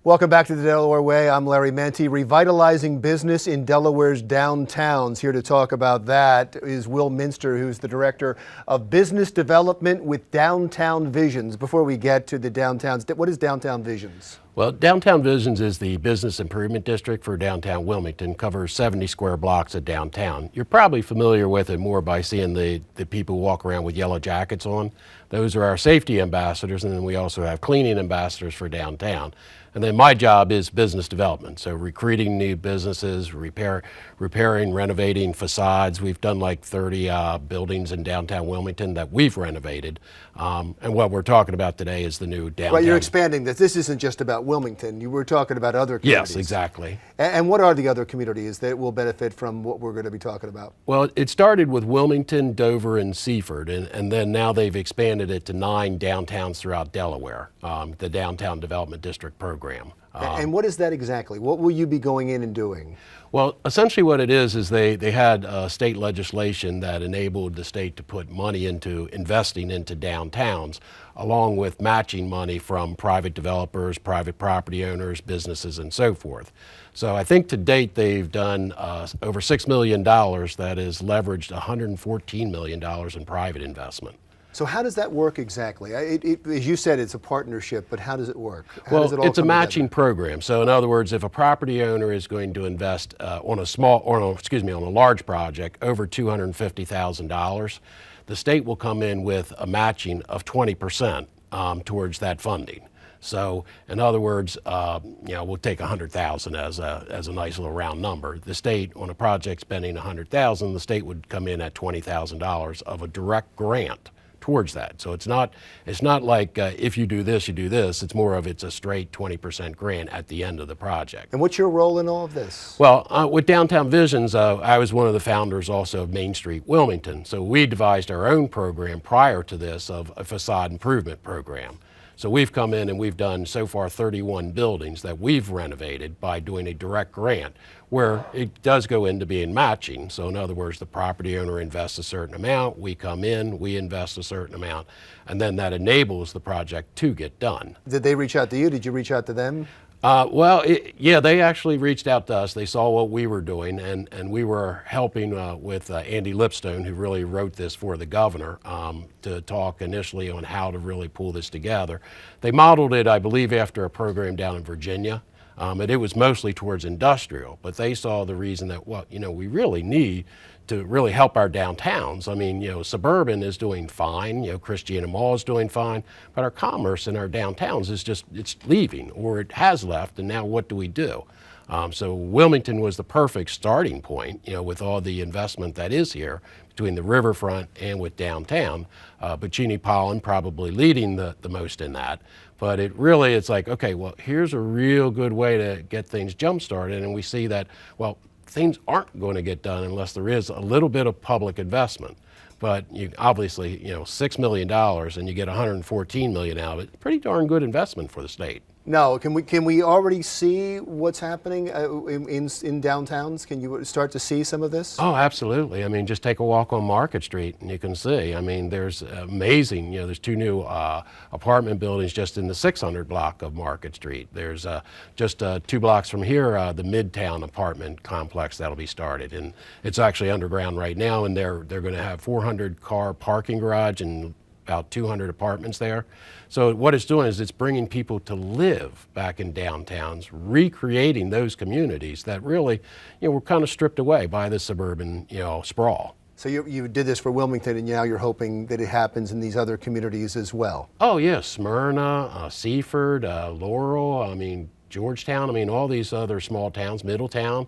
Welcome back to the Delaware Way. I'm Larry Menti. Revitalizing business in Delaware's downtowns. Here to talk about that is Will Minster, who's the Director of Business Development with Downtown Visions. Before we get to the downtowns, what is Downtown Visions? Well, Downtown Visions is the business improvement district for downtown Wilmington, covers 70 square blocks of downtown. You're probably familiar with it more by seeing the people who walk around with yellow jackets on. Those are our safety ambassadors, and then we also have cleaning ambassadors for downtown. And then my job is business development, so recruiting new businesses, repairing, renovating facades. We've done like 30 buildings in downtown Wilmington that we've renovated. And what we're talking about today is the new downtown. Right, you're expanding this. This isn't just about Wilmington. You were talking about other communities. Yes, exactly. And what are the other communities that will benefit from what we're going to be talking about? Well, it started with Wilmington, Dover, and Seaford, and then now they've expanded it to 9 downtowns throughout Delaware, the Downtown Development District program. And what is that exactly? What will you be going in and doing? Well, essentially what it is they had state legislation that enabled the state to put money into investing into downtowns, along with matching money from private developers, private property owners, businesses, and so forth. So I think to date they've done over $6 million that has leveraged $114 million in private investment. So how does that work exactly? As you said, it's a partnership, but how does it work? Well, it's a matching program. So in other words, if a property owner is going to invest on a large project over $250,000, the state will come in with a matching of 20% towards that funding. So in other words, we'll take 100,000 as a nice little round number. The state, on a project spending 100,000, the state would come in at $20,000 of a direct grant towards that. So it's not like if you do this, you do this. It's more of it's a straight 20% grant at the end of the project. And what's your role in all of this? Well, with Downtown Visions, I was one of the founders also of Main Street Wilmington. So we devised our own program prior to this of a facade improvement program. So we've come in and we've done so far 31 buildings that we've renovated by doing a direct grant, where it does go into being matching. So in other words, the property owner invests a certain amount, we come in, we invest a certain amount, and then that enables the project to get done. Did they reach out to you? Did you reach out to them? Yeah, they actually reached out to us. They saw what we were doing, and we were helping with Andy Lipstone, who really wrote this for the governor, to talk initially on how to really pull this together. They modeled it, I believe, after a program down in Virginia. And it was mostly towards industrial, but they saw the reason that, well, we really need to really help our downtowns. I mean, suburban is doing fine, Christiana Mall is doing fine, but our commerce in our downtowns is it's leaving, or it has left, and now what do we do? So Wilmington was the perfect starting point, with all the investment that is here between the riverfront and with downtown. Bacini Pollen probably leading the most in that. But it's like, okay, well, here's a real good way to get things jump-started, and we see that, well, things aren't going to get done unless there is a little bit of public investment. But obviously, $6 million and you get $114 million out of it, pretty darn good investment for the state. No, can we already see what's happening in downtowns? Can you start to see some of this? Oh, absolutely. I mean, just take a walk on Market Street and you can see. I mean, there's amazing, there's 2 new apartment buildings just in the 600 block of Market Street. There's just 2 blocks from here, the Midtown apartment complex that'll be started. And it's actually underground right now, and they're going to have 400 car parking garage and about 200 apartments there. So what it's doing is it's bringing people to live back in downtowns, recreating those communities that really, were kind of stripped away by the suburban, sprawl. So you did this for Wilmington, and now you're hoping that it happens in these other communities as well. Oh yes, Smyrna, Seaford, Laurel, Georgetown, all these other small towns, Middletown,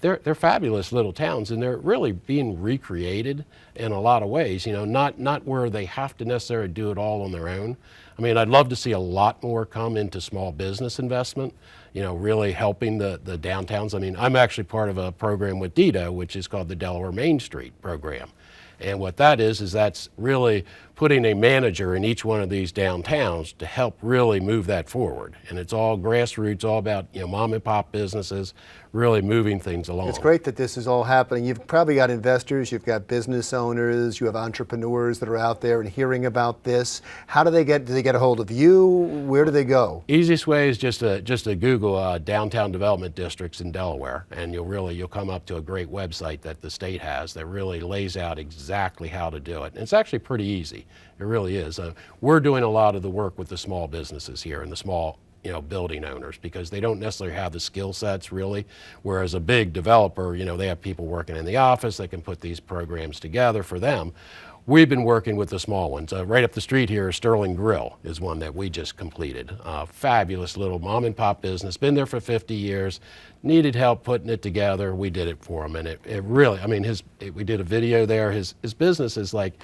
they're fabulous little towns, and they're really being recreated in a lot of ways, not where they have to necessarily do it all on their own. I'd love to see a lot more come into small business investment, really helping the downtowns. I'm actually part of a program with DIDO, which is called the Delaware Main Street program. And what that is that's really putting a manager in each one of these downtowns to help really move that forward. And it's all grassroots, all about, you know, mom and pop businesses really moving things along. It's great that this is all happening. You've probably got investors, you've got business owners, you have entrepreneurs that are out there and hearing about this. How do they get a hold of you? Where do they go? Easiest way is just to Google downtown development districts in Delaware, and you'll come up to a great website that the state has that really lays out exactly how to do it. And it's actually pretty easy. It really is. We're doing a lot of the work with the small businesses here and the small, you know, building owners, because they don't necessarily have the skill sets really, whereas a big developer, you know, they have people working in the office that can put these programs together for them. We've been working with the small ones. Right up the street here, Sterling Grill is one that we just completed. Fabulous little mom and pop business, been there for 50 years, needed help putting it together. We did it for him, and it really, I mean, we did a video there. His business is like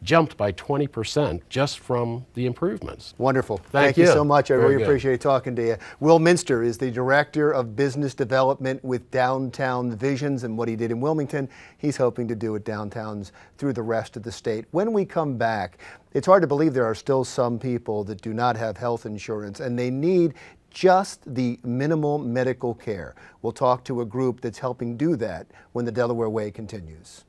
jumped by 20% just from the improvements. Wonderful. Thank you you so much. I Very really good. appreciate talking to you. Will Minster is the Director of Business Development with Downtown Visions, and what he did in Wilmington, he's hoping to do at downtowns through the rest of the state. When we come back, it's hard to believe there are still some people that do not have health insurance, and they need just the minimal medical care. We'll talk to a group that's helping do that when the Delaware Way continues.